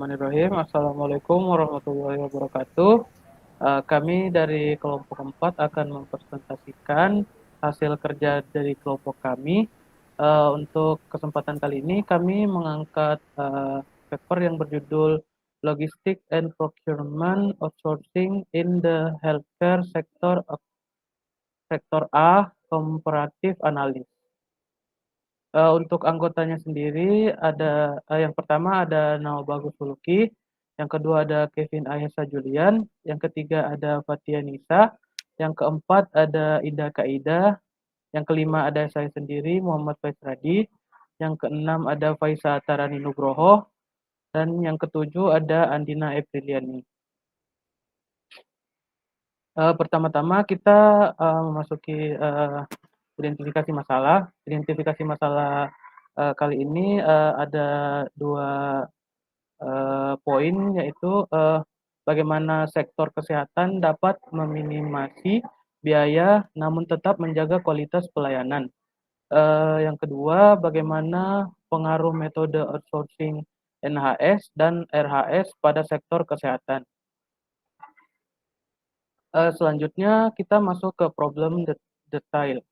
Bismillahirrahmanirrahim. Assalamualaikum warahmatullahi wabarakatuh. Kami dari kelompok 4 akan mempresentasikan hasil kerja dari kelompok kami. Untuk kesempatan kali ini kami mengangkat paper yang berjudul Logistic and Procurement Outsourcing in the Healthcare Sector A Comparative Analysis. Untuk anggotanya sendiri ada yang pertama ada Nao Bagus Huluki, yang kedua ada Kevin Ayesa Julian, yang ketiga ada Fatia Nisa, yang keempat ada Ida Kaida, yang kelima ada saya sendiri Muhammad Faiz Radi, yang keenam ada Faisa Tarani Nugroho, dan yang ketujuh ada Andina Apriliani. Pertama-tama kita memasuki identifikasi masalah. Identifikasi masalah kali ini ada dua poin, yaitu bagaimana sektor kesehatan dapat meminimasi biaya namun tetap menjaga kualitas pelayanan. Yang kedua, bagaimana pengaruh metode outsourcing NHS dan RHS pada sektor kesehatan. Selanjutnya kita masuk ke problem detail.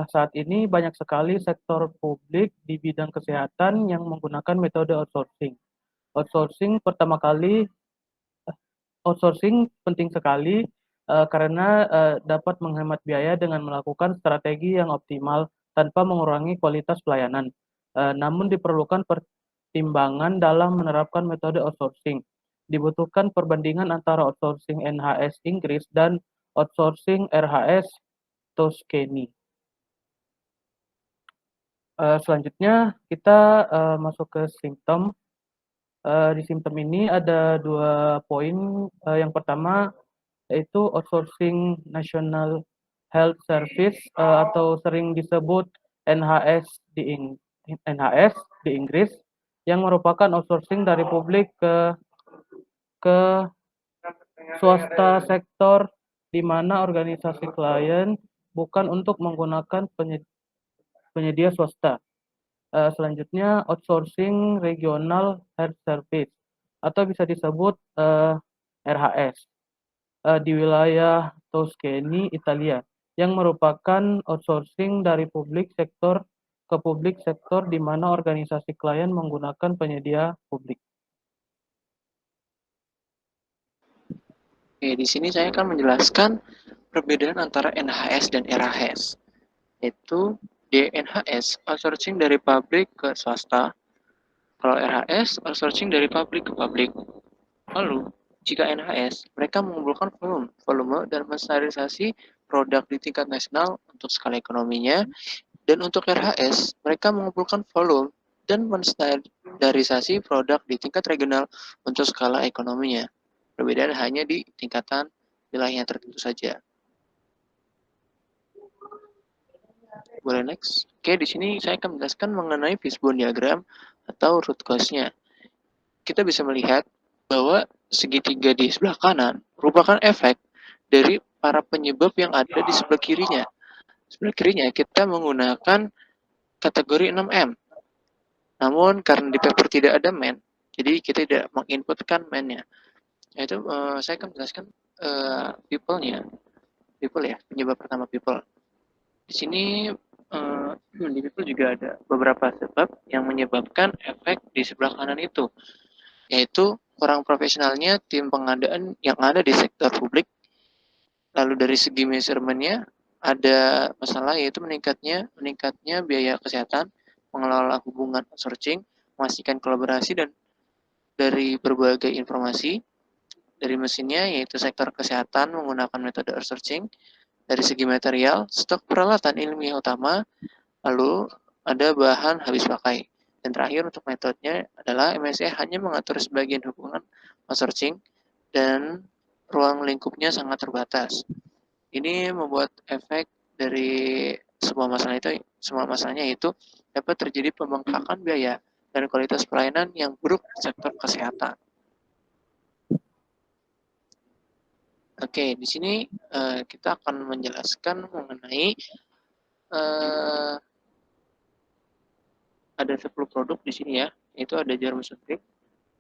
Saat ini banyak sekali sektor publik di bidang kesehatan yang menggunakan metode outsourcing. Outsourcing pertama kali Outsourcing penting sekali karena dapat menghemat biaya dengan melakukan strategi yang optimal tanpa mengurangi kualitas pelayanan. Namun diperlukan pertimbangan dalam menerapkan metode outsourcing. Dibutuhkan perbandingan antara outsourcing NHS Inggris dan outsourcing RHS Tuscany. Selanjutnya kita masuk ke simptom. Di simptom ini ada dua poin. Yang pertama yaitu outsourcing National Health Service atau sering disebut NHS NHS di Inggris, yang merupakan outsourcing dari publik ke swasta sektor, di mana organisasi klien bukan untuk menggunakan penyedia swasta. Selanjutnya outsourcing Regional Health Service atau bisa disebut RHS di wilayah Tuscany, Italia, yang merupakan outsourcing dari publik sektor ke publik sektor, di mana organisasi klien menggunakan penyedia publik. Oke, di sini saya akan menjelaskan perbedaan antara NHS dan RHS. Yaitu di NHS, outsourcing dari pabrik ke swasta. Kalau RHS, outsourcing dari pabrik ke pabrik. Lalu, jika NHS, mereka mengumpulkan volume dan menstandarisasi produk di tingkat nasional untuk skala ekonominya. Dan untuk RHS, mereka mengumpulkan volume dan menstandarisasi produk di tingkat regional untuk skala ekonominya. Perbedaan hanya di tingkatan wilayah tertentu saja. Boleh next? Oke, di sini saya akan menjelaskan mengenai fishbone diagram atau root cause-nya. Kita bisa melihat bahwa segitiga di sebelah kanan merupakan efek dari para penyebab yang ada di sebelah kirinya. Sebelah kirinya kita menggunakan kategori 6M. Namun karena di paper tidak ada man, jadi kita tidak menginputkan man-nya. Yaitu saya akan menjelaskan people-nya. People ya, penyebab pertama people. Di sini di people juga ada beberapa sebab yang menyebabkan efek di sebelah kanan itu, yaitu kurang profesionalnya tim pengadaan yang ada di sektor publik. Lalu dari segi measurement-nya ada masalah, yaitu meningkatnya biaya kesehatan, mengelola hubungan outsourcing, memastikan kolaborasi dan dari berbagai informasi dari mesinnya, yaitu sektor kesehatan menggunakan metode outsourcing. Dari segi material, stok peralatan ilmiah utama, lalu ada bahan habis pakai. Dan terakhir untuk metodenya adalah MSE hanya mengatur sebagian hubungan outsourcing dan ruang lingkupnya sangat terbatas. Ini membuat efek dari semua masalahnya itu dapat terjadi pembengkakan biaya dan kualitas pelayanan yang buruk di sektor kesehatan. Oke, di sini kita akan menjelaskan mengenai ada 10 produk di sini ya, yaitu ada jarum suntik,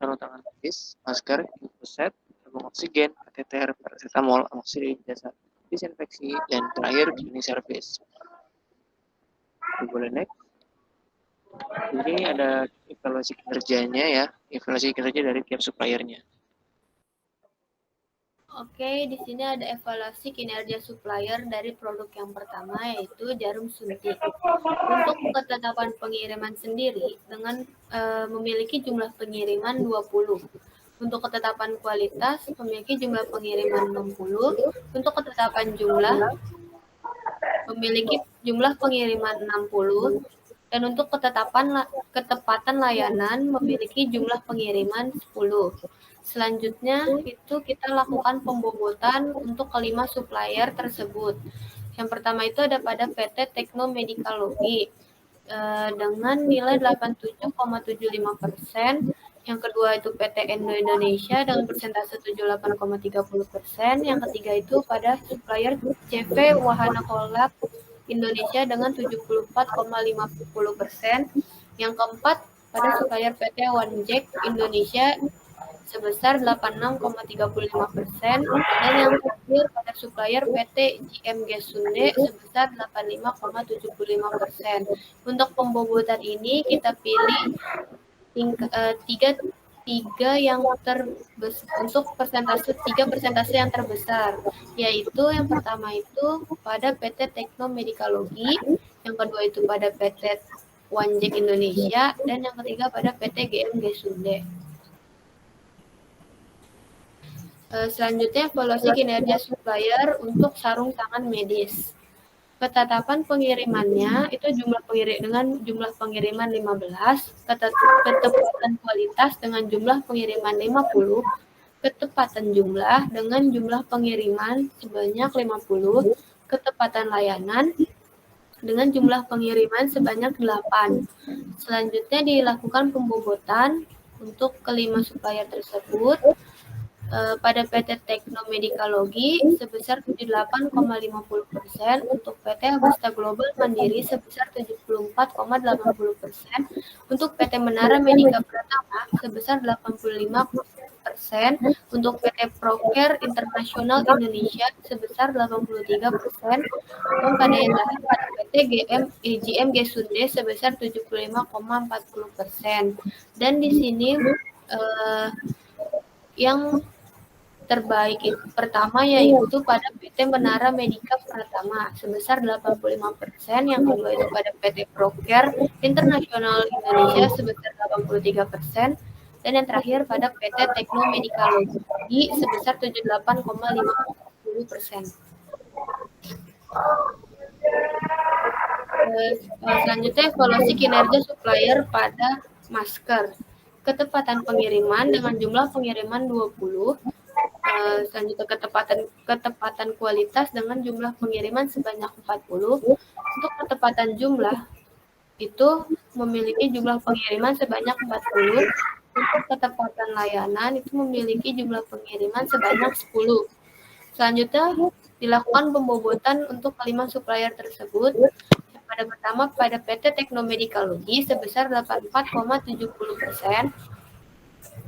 sarung tangan medis, masker, infuset, tabung oksigen, kateter, paracetamol, amoksisilin, jasa disinfeksi, dan terakhir cleaning service. Boleh next. Ini ada evaluasi kinerjanya ya, evaluasi kinerja dari tiap suppliernya. Oke, di sini ada evaluasi kinerja supplier dari produk yang pertama yaitu jarum suntik. Untuk ketetapan pengiriman sendiri dengan memiliki jumlah pengiriman 20. Untuk ketetapan kualitas memiliki jumlah pengiriman 60. Untuk ketetapan jumlah memiliki jumlah pengiriman 60. Dan untuk ketepatan layanan memiliki jumlah pengiriman 10. Selanjutnya itu kita lakukan pembobotan untuk kelima supplier tersebut. Yang pertama itu ada pada PT Tekno Medikalogi dengan nilai 87,75%. Yang kedua itu PT Endo Indonesia dengan persentase 78,30%. Yang ketiga itu pada supplier CV Wahana Kolab Indonesia dengan 74,50%. Yang keempat pada supplier PT One-Jack Indonesia sebesar 86,35%, dan yang terakhir pada supplier PT JMG Sunde sebesar 85,75%. Untuk pembobotan ini kita pilih tiga yang untuk tiga persentase yang terbesar, yaitu yang pertama itu pada PT Tekno Medikalogi, yang kedua itu pada PT One-Jack Indonesia, dan yang ketiga pada PT GMG Sunde. Selanjutnya evaluasi kinerja supplier untuk sarung tangan medis. Ketetapan pengirimannya itu dengan jumlah pengiriman 15, ketepatan kualitas dengan jumlah pengiriman 50, ketepatan jumlah dengan jumlah pengiriman sebanyak 50, ketepatan layanan dengan jumlah pengiriman sebanyak 8. Selanjutnya dilakukan pembobotan untuk kelima supplier tersebut. Pada PT Tekno Medikalogi sebesar 78,50%, untuk PT Agusta Global Mandiri sebesar 74,80%, untuk PT Menara Medika Pratama sebesar 85%, untuk PT Procare Internasional Indonesia sebesar 83%, dan pada yang terakhir pada PT GMG Sunde sebesar 75,40%. Dan di sini yang terbaik pertama yaitu pada PT Menara Medika Pratama sebesar 85%, yang kedua itu pada PT Procare Internasional Indonesia sebesar 83%, dan yang terakhir pada PT Tekno Medikalogi sebesar 78,50%. Selanjutnya evaluasi kinerja supplier pada masker. Ketepatan pengiriman dengan jumlah pengiriman 20. Selanjutnya ketepatan kualitas dengan jumlah pengiriman sebanyak 40. Untuk ketepatan jumlah itu memiliki jumlah pengiriman sebanyak 40. Untuk ketepatan layanan itu memiliki jumlah pengiriman sebanyak 10. Selanjutnya dilakukan pembobotan untuk kelima supplier tersebut. Yang pertama pada PT Tekno Medikalogi sebesar 84,70%.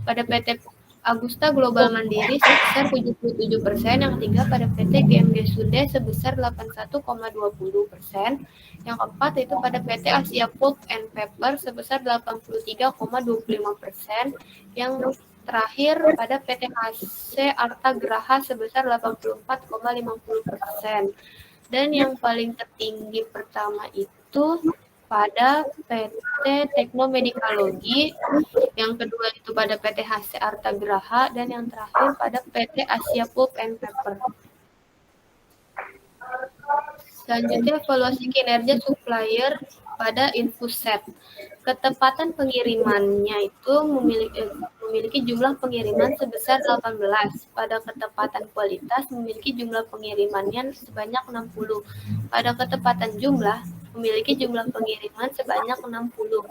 Pada PT Agusta Global Mandiri sebesar 77%, yang ketiga pada PT GMG Sunde sebesar 81,20%, yang keempat itu pada PT Asia Pulp and Paper sebesar 83,25%, yang terakhir pada PT HC Arta Graha sebesar 84,50%. Dan yang paling tertinggi pertama itu pada PT Tekno Medikalogi, yang kedua itu pada PT HC Arta Graha, dan yang terakhir pada PT Asia Pulp and Paper. Selanjutnya evaluasi kinerja supplier pada infuset. Ketepatan pengirimannya itu memiliki jumlah pengiriman sebesar 18. Pada ketepatan kualitas memiliki jumlah pengirimannya sebanyak 60. Pada ketepatan jumlah memiliki jumlah pengiriman sebanyak 60.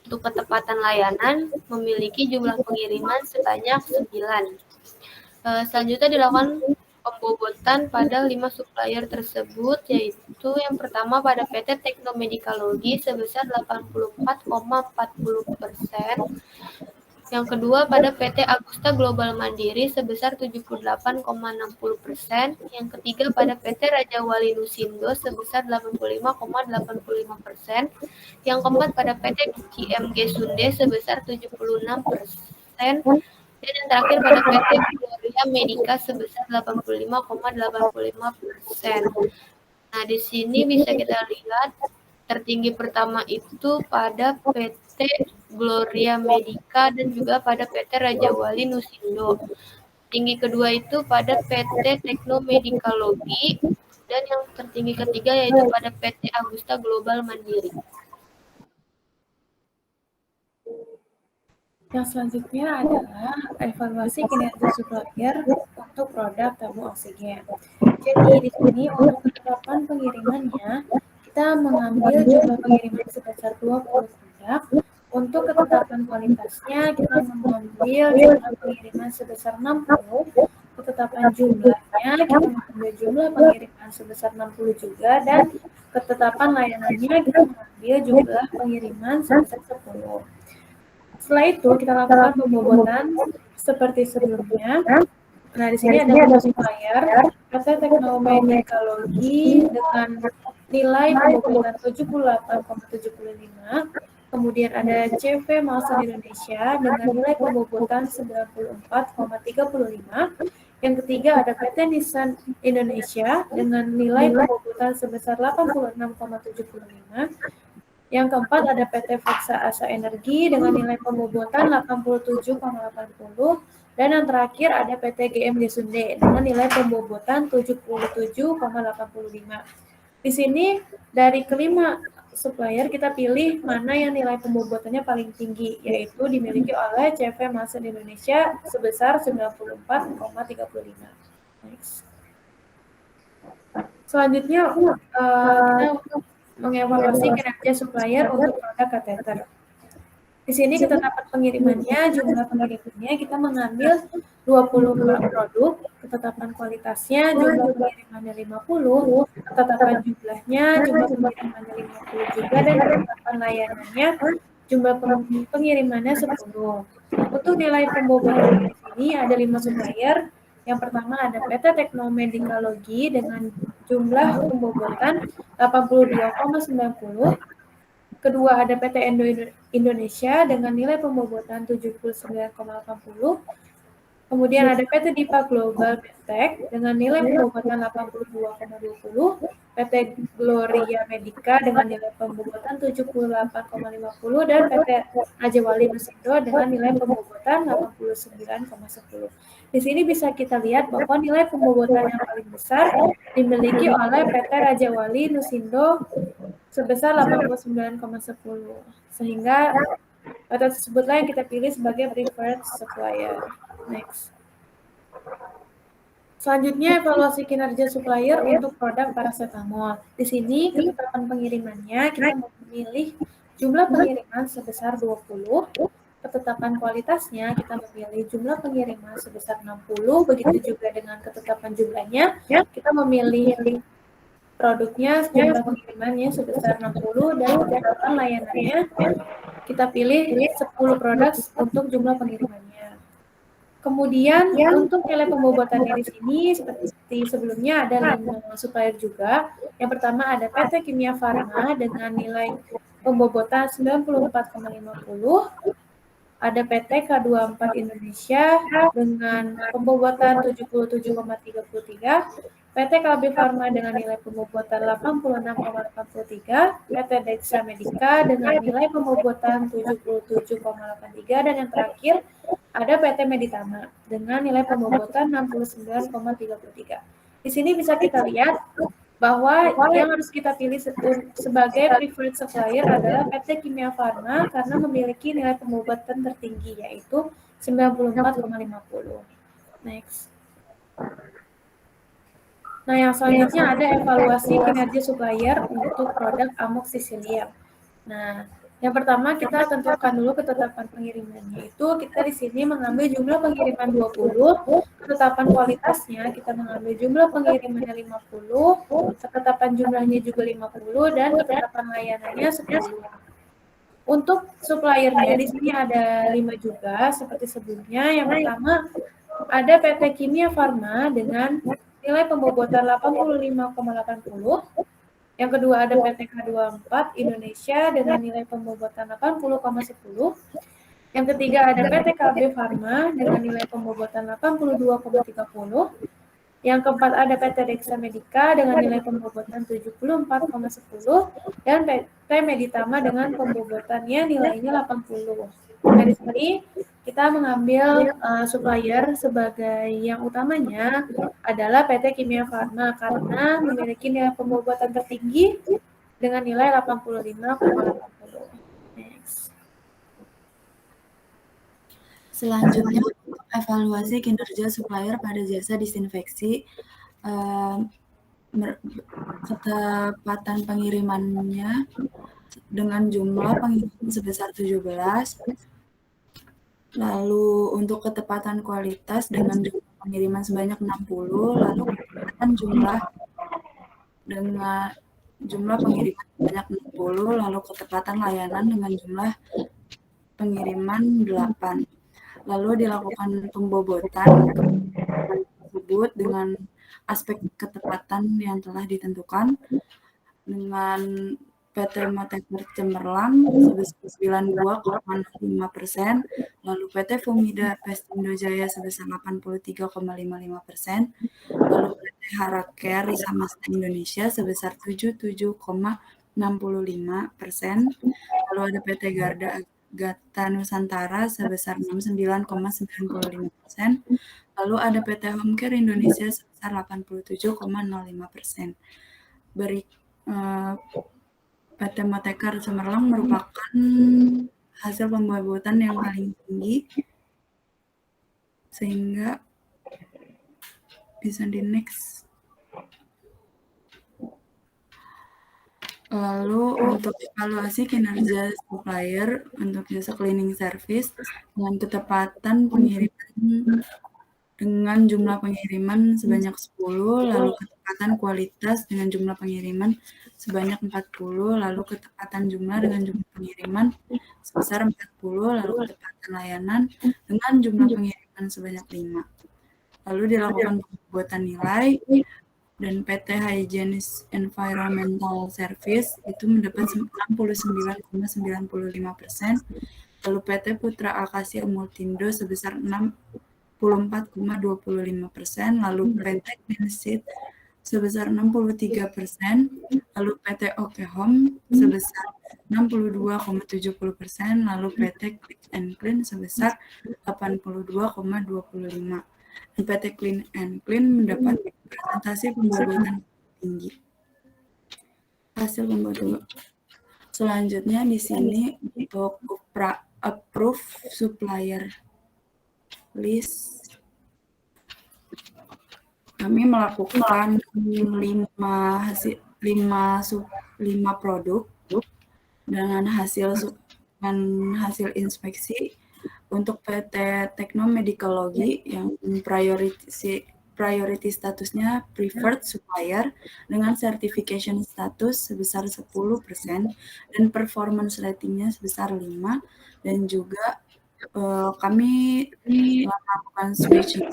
Untuk ketepatan layanan memiliki jumlah pengiriman sebanyak 9. Selanjutnya dilakukan pembobotan pada 5 supplier tersebut, yaitu yang pertama pada PT Tekno Medikalogi sebesar 84,40%, Yang kedua pada PT Agusta Global Mandiri sebesar 78,60%. Yang ketiga pada PT Raja Wali Nusindo sebesar 85,85%. Yang keempat pada PT GMG Sunde sebesar 76%. Dan yang terakhir pada PT Gloria Medica sebesar 85,85%. Nah, di sini bisa kita lihat tertinggi pertama itu pada PT Gloria Medica dan juga pada PT Raja Wali Nusindo. Tinggi kedua itu pada PT Tekno Medikalogi dan yang tertinggi ketiga yaitu pada PT Agusta Global Mandiri. Yang selanjutnya adalah evaluasi kinerja supplier untuk produk tabung oksigen. Jadi di sini untuk ketetapan pengirimannya, kita mengambil jumlah pengiriman sebesar 20 produk. Untuk ketetapan kualitasnya, kita mengambil jumlah pengiriman sebesar 60. Ketetapan jumlahnya, kita mengambil jumlah pengiriman sebesar 60 juga. Dan ketetapan layanannya, kita mengambil jumlah pengiriman sebesar 10. Setelah itu kita lakukan pembobotan seperti sebelumnya. Nah, di sini ada 5 supplier, PT Tekno Medikalogi dengan nilai pembobotan 78,75. Kemudian ada CV Malsen Indonesia dengan nilai pembobotan 94,35. Yang ketiga ada PT Nissan Indonesia dengan nilai pembobotan sebesar 86,75. Yang keempat ada PT Faksa Asa Energi dengan nilai pembobotan 87,80. Dan yang terakhir ada PT GMG Sunde dengan nilai pembobotan 77,85. Di sini dari kelima supplier kita pilih mana yang nilai pembobotannya paling tinggi, yaitu dimiliki oleh CV Malsen Indonesia sebesar 94,35. Next. Selanjutnya kita mengevaluasi kinerja supplier untuk produk kateter. Di sini ketetapan pengirimannya, jumlah pengirimannya kita mengambil 20 produk, ketetapan kualitasnya, jumlah pengirimannya 50, ketetapan jumlahnya, jumlah pengirimannya 50 juga, dan ketetapan layanannya, jumlah pengirimannya 10. Untuk nilai pembobotan di sini ada 5 supplier. Yang pertama ada PT Tekno Medikalogi dengan jumlah pembobotan 82,90. Kedua ada PT Endo Indonesia dengan nilai pembobotan 79,80. Kemudian ada PT Dipa Global Medtech dengan nilai pembobotan 82,20. PT Gloria Medica dengan nilai pembobotan 78,50 dan PT Raja Wali Nusindo dengan nilai pembobotan 89,10. Di sini bisa kita lihat bahwa nilai pembobotan yang paling besar dimiliki oleh PT Raja Wali Nusindo sebesar 89,10. Sehingga PT tersebutlah yang kita pilih sebagai preferred supplier. Next. Selanjutnya evaluasi kinerja supplier untuk produk paracetamol. Di sini ketetapan pengirimannya kita memilih jumlah pengiriman sebesar 20. Ketetapan kualitasnya kita memilih jumlah pengiriman sebesar 60. Begitu juga dengan ketetapan jumlahnya kita memilih produknya jumlah pengirimannya sebesar 60 dan ketetapan layanannya kita pilih 10 produk untuk jumlah pengirimannya. Kemudian untuk nilai pembobotannya di sini seperti sebelumnya ada 5 supplier juga. Yang pertama ada PT Kimia Farma dengan nilai pembobotan 94,50. Ada PT K24 Indonesia dengan pembobotan 77,33. PT KB Farma dengan nilai pembobotan 86,83, PT Dexa Medica dengan nilai pembobotan 77,83, dan yang terakhir ada PT Meditama dengan nilai pembobotan 69,33. Di sini bisa kita lihat bahwa yang harus kita pilih sebagai preferred supplier adalah PT Kimia Farma karena memiliki nilai pembobotan tertinggi yaitu 94,50. Next. Nah, yang selanjutnya ada evaluasi kinerja supplier untuk produk amoxicillium. Nah, yang pertama kita tentukan dulu ketetapan pengirimannya. Itu kita di sini mengambil jumlah pengiriman 20, ketetapan kualitasnya kita mengambil jumlah pengirimannya 50, ketetapan jumlahnya juga 50, dan ketetapan layanannya 10. Untuk suppliernya di sini ada 5 juga seperti sebelumnya. Yang pertama ada PT Kimia Farma dengan nilai pembobotan 85,80. Yang kedua ada PT K24 Indonesia dengan nilai pembobotan 80,10. Yang ketiga ada PT KB Farma dengan nilai pembobotan 82,30. Yang keempat ada PT Dexa Medica dengan nilai pembobotan 74,10 dan PT Meditama dengan pembobotannya nilainya 80. Nah, di sini kita mengambil supplier sebagai yang utamanya adalah PT Kimia Farma karena memiliki nilai pembobotan tertinggi dengan nilai 85,80. Next. Selanjutnya, untuk evaluasi kinerja supplier pada jasa disinfeksi, ketepatan pengirimannya dengan jumlah pengiriman sebesar 17. Lalu untuk ketepatan kualitas dengan jumlah pengiriman sebanyak 60, lalu ketepatan jumlah pengiriman sebanyak 60, lalu ketepatan layanan dengan jumlah pengiriman 8. Lalu dilakukan pembobotan tersebut dengan aspek ketepatan yang telah ditentukan dengan PT Moteker Cemerlang sebesar 92,05%, lalu PT Fumida Pestindo Jaya sebesar 83,55%, lalu PT Haraker Risamasta Indonesia sebesar 77,65%, lalu ada PT Garda Gata Nusantara sebesar 69,95%, lalu ada PT Homecare Indonesia sebesar 87,05%. PT Moteker Cemerlang merupakan hasil pembobotan yang paling tinggi, sehingga bisa di next. Lalu untuk evaluasi kinerja supplier untuk jasa cleaning service dengan ketepatan pengiriman dengan jumlah pengiriman sebanyak 10, lalu ketepatan kualitas dengan jumlah pengiriman sebanyak 40, lalu ketepatan jumlah dengan jumlah pengiriman sebesar 40, lalu ketepatan layanan dengan jumlah pengiriman sebanyak 5. Lalu dilakukan pembobotan nilai dan PT Hygienis Environmental Service itu mendapat 69,95%, lalu PT Putra Akasia Multindo sebesar 64,25%, lalu PT Cleanseed sebesar 63%, lalu PT OK Home sebesar 62,70%, lalu PT Click and Clean sebesar 82,25%. Dan PT Clean and Clean mendapat presentasi pembobotan tinggi. Hasil pembobotan. Selanjutnya di sini untuk approve supplier list, kami melakukan 5 produk dengan hasil inspeksi. Untuk PT Teknomedikologi yang priority statusnya preferred supplier dengan certification status sebesar 10% dan performance ratingnya sebesar 5, dan juga kami melakukan switching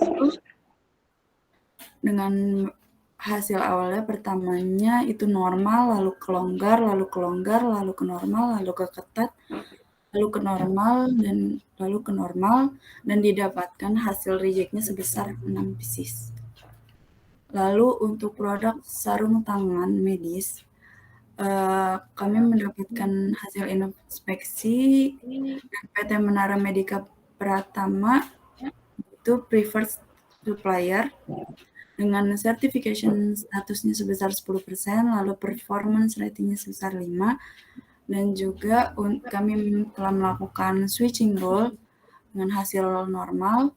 dengan hasil awalnya pertamanya itu normal, lalu ke longgar, lalu ke longgar, lalu ke normal, lalu ke ketat, lalu ke normal, dan lalu ke normal, dan didapatkan hasil rejectnya sebesar 6 pieces. Lalu untuk produk sarung tangan medis, kami mendapatkan hasil inspeksi dan PT Menara Medika Pratama itu preferred supplier dengan certification statusnya sebesar 10%, lalu performance ratingnya sebesar 5, dan juga kami telah melakukan switching rule dengan hasil normal,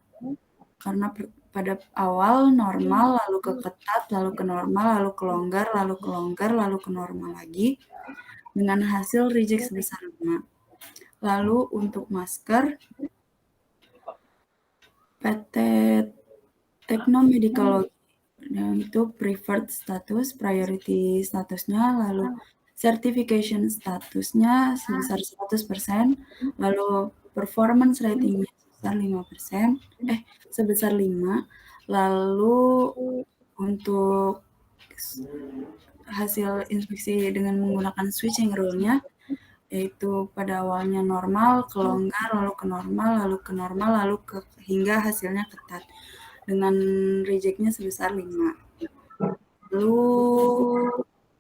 karena pada awal normal, lalu ke ketat, lalu ke normal, lalu ke longgar, lalu ke longgar, lalu ke normal lagi, dengan hasil reject sebesar 5. Lalu untuk masker, PT Teknomedikologi yang itu preferred status, priority statusnya, lalu certification statusnya sebesar 100%, lalu performance ratingnya sebesar 5, lalu untuk hasil inspeksi dengan menggunakan switching rule-nya, yaitu pada awalnya normal, ke longgar, lalu ke normal, lalu ke normal, lalu hingga hasilnya ketat, dengan reject-nya sebesar 5. Lalu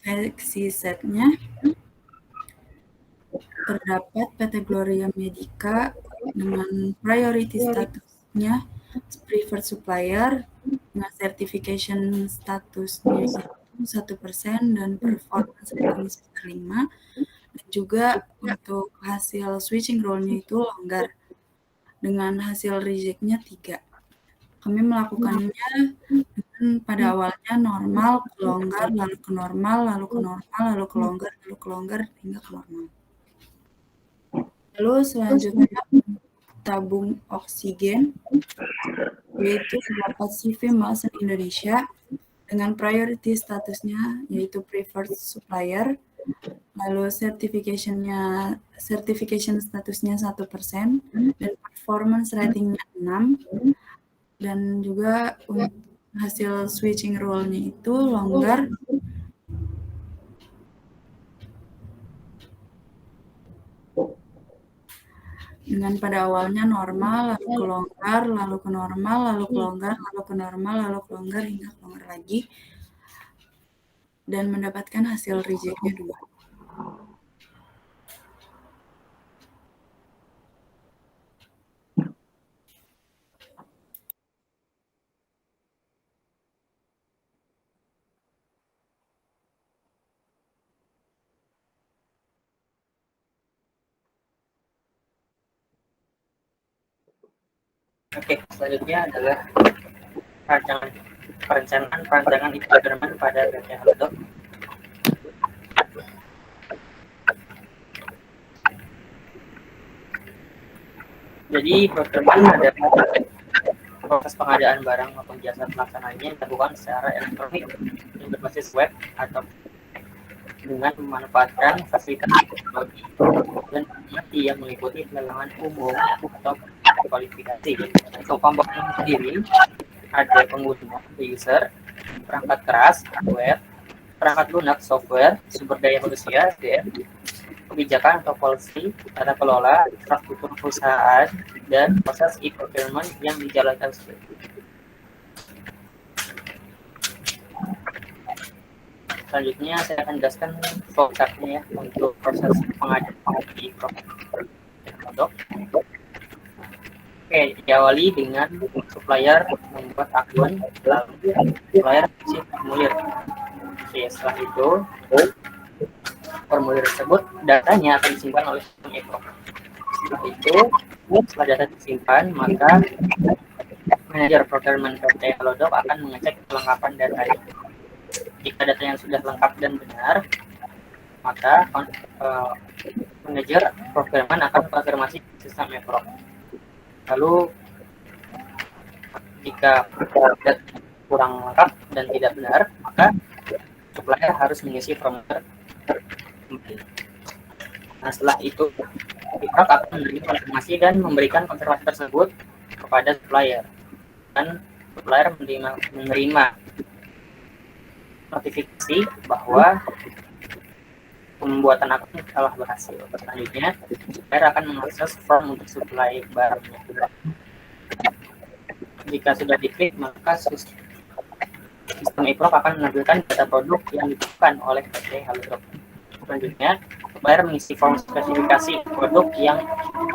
versi set-nya terdapat PT Gloria Medica dengan priority statusnya preferred supplier dengan certification statusnya itu 1% dan performance rating sebesar 5, dan juga untuk hasil switching rule-nya itu longgar dengan hasil reject-nya 3. Kami melakukannya dengan pada awalnya normal, ke longgar, lalu ke normal, lalu ke normal, lalu ke longgar, lalu ke longgar, hingga ke normal. Lalu selanjutnya tabung oksigen, yaitu terdapat CV Malaysia Indonesia dengan priority statusnya yaitu preferred supplier, lalu certification statusnya 1% dan performance ratingnya 6, dan juga untuk hasil switching rule-nya itu longgar dengan pada awalnya normal, lalu ke longgar, lalu ke normal, lalu ke longgar, lalu ke normal, lalu ke longgar, hingga ke longgar lagi, dan mendapatkan hasil reject-nya 2. Oke, selanjutnya adalah perencanaan Ecogerman pada PT Halodoc. Jadi Procurement ada proses pengadaan barang maupun jasa pelaksanaannya dilakukan secara elektronik yang berbasis web atau dengan memanfaatkan fasilitas teknologi dan nanti yang mengikuti pelelangan umum atau kualifikasi. Untuk komponen sendiri ada pengguna user, perangkat keras hardware, perangkat lunak software, sumber daya manusia (SDM), kebijakan atau policy, tata kelola, infrastruktur perusahaan, dan proses e-procurement yang dijalankan. Selanjutnya saya akan jelaskan flow chart-nya ya untuk proses pengadaan di produk. Oke, diawali dengan supplier membuat akun, lalu supplier isi formulir. Oke, setelah itu formulir tersebut datanya akan disimpan oleh sistem e-proc. Setelah data disimpan, maka manajer procurement PT Halodoc akan mengecek kelengkapan datanya. Jika datanya sudah lengkap dan benar, maka manajer procurement akan konfirmasi sistem e-proc. Lalu jika data kurang lengkap dan tidak benar, maka supplier harus mengisi formulir. Nah, setelah itu e-proc akan menerima konfirmasi dan memberikan konfirmasi tersebut kepada supplier, dan supplier menerima notifikasi bahwa pembuatan akun telah berhasil. Selanjutnya, supplier akan mengakses form untuk supply barangnya. Jika sudah diklik, maka sistem e-proc akan menampilkan data produk yang dibutuhkan oleh PT Halodoc. Selanjutnya, supplier mengisi form spesifikasi produk yang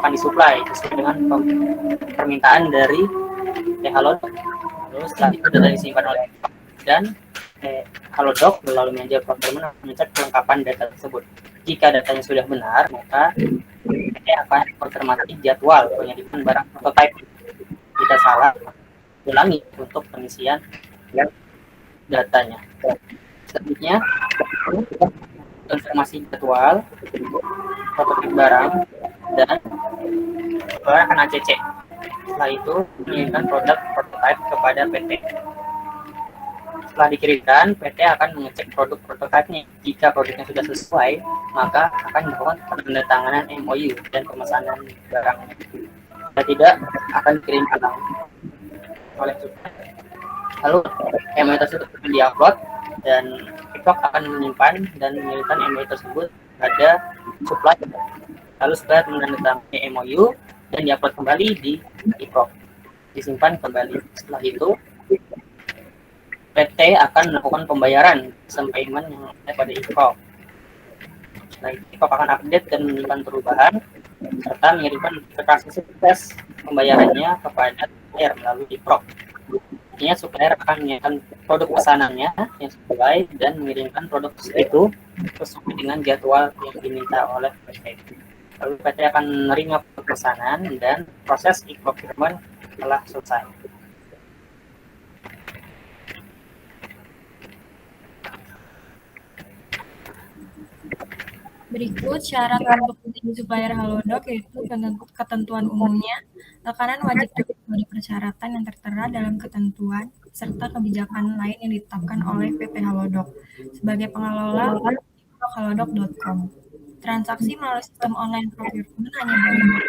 akan disuplai sesuai dengan permintaan dari PT Halodoc. Lalu setelah itu data disimpan oleh dan Halodoc melalui manajer procurement mengecek kelengkapan data tersebut. Jika datanya sudah benar, maka PT akan konfirmasi jadwal pengiriman barang prototype. Jika salah, ulangi untuk pengisian datanya. Selanjutnya, konfirmasi jadwal prototipe barang dan akan ACC. Setelah itu, mengirimkan produk prototype kepada PT. Setelah dikirimkan, PT akan mengecek produk prototipe-nya. Jika produknya sudah sesuai, maka akan dilakukan penandatanganan MOU dan pemesanan barang. Jika tidak, akan dikirim ulang oleh supplier. Lalu MOU tersebut akan diupload dan IPROC akan menyimpan dan mengirimkan MOU tersebut pada supplier. Lalu supplier menandatangani MOU dan diupload kembali di IPROC, disimpan kembali. Setelah itu PT akan melakukan pembayaran sampai payment yang ada pada IPROC. Setelah itu IPROC akan update dan menunjukkan perubahan serta mengirimkan notifikasi sukses pembayarannya kepada supplier melalui IPROC. Artinya supplier akan menyiapkan produk pesanannya yang sesuai dan mengirimkan produk itu sesuai dengan jadwal yang diminta oleh PT. Lalu PT akan menerima pesanan dan proses e-procurement telah selesai. Berikut syarat untuk menjadi supplier Halodoc, yaitu ketentuan umumnya. Rekanan wajib memenuhi persyaratan yang tertera dalam ketentuan serta kebijakan lain yang ditetapkan oleh PT Halodoc sebagai pengelola halodoc.com. Transaksi melalui sistem online procurement hanya boleh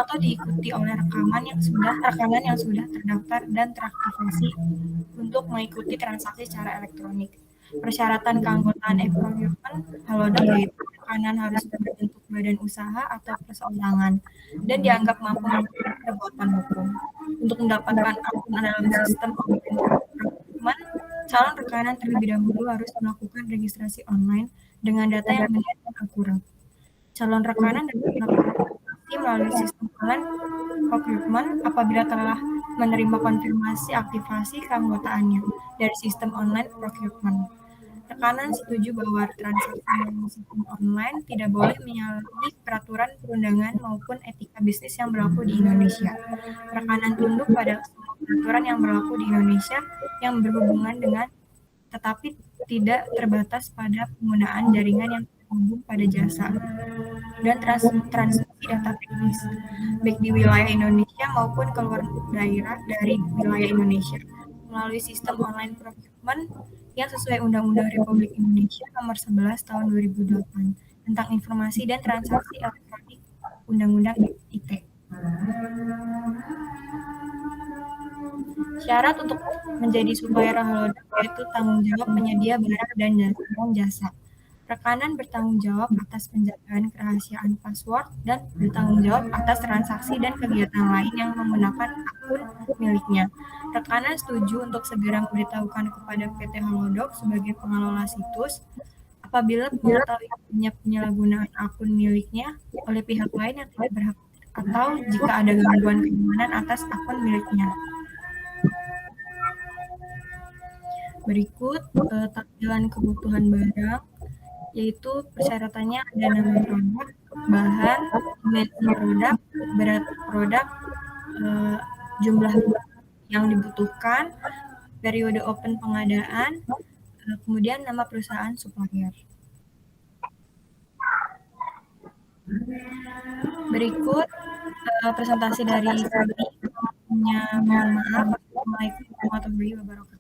atau diikuti oleh rekanan yang sudah terdaftar dan teraktivasi untuk mengikuti transaksi secara elektronik. Persyaratan keanggotaan e-procurement Halodoc yaitu rekanan harus berbentuk badan usaha atau perseorangan dan dianggap mampu melakukan perbuatan hukum. Untuk mendapatkan akun dalam sistem online procurement, calon rekanan terlebih dahulu harus melakukan registrasi online dengan data yang benar dan akurat. Calon rekanan dapat melakukan registrasi melalui sistem online procurement apabila telah menerima konfirmasi aktivasi keanggotaannya dari sistem online procurement. Rekanan setuju bahwa transaksi melalui sistem online tidak boleh menyalahi peraturan perundangan maupun etika bisnis yang berlaku di Indonesia. Rekanan tunduk pada semua peraturan yang berlaku di Indonesia yang berhubungan dengan, tetapi tidak terbatas pada penggunaan jaringan yang terhubung pada jasa dan transmisi data teknis, baik di wilayah Indonesia maupun keluar daerah dari wilayah Indonesia, melalui sistem online procurement yang sesuai Undang-Undang Republik Indonesia Nomor 11 Tahun 2008 tentang Informasi dan Transaksi Elektronik, Undang-Undang ITE. Syarat untuk menjadi supplier Halodoc yaitu tanggung jawab penyedia barang dan jasa. Rekanan bertanggung jawab atas penjagaan kerahasiaan password dan bertanggung jawab atas transaksi dan kegiatan lain yang menggunakan akun miliknya. Rekanan setuju untuk segera memberitahukan kepada PT Halodoc sebagai pengelola situs apabila mengetahui penyalahgunaan akun miliknya oleh pihak lain yang tidak berhak atau jika ada gangguan keamanan atas akun miliknya. Berikut tampilan kebutuhan barang, yaitu persyaratannya ada nama produk, bahan, dimensi produk, berat produk, jumlah yang dibutuhkan, periode open pengadaan, kemudian nama perusahaan supplier. Berikut presentasi dari kami. Mohon maaf. Assalamualaikum warahmatullahi wabarakatuh.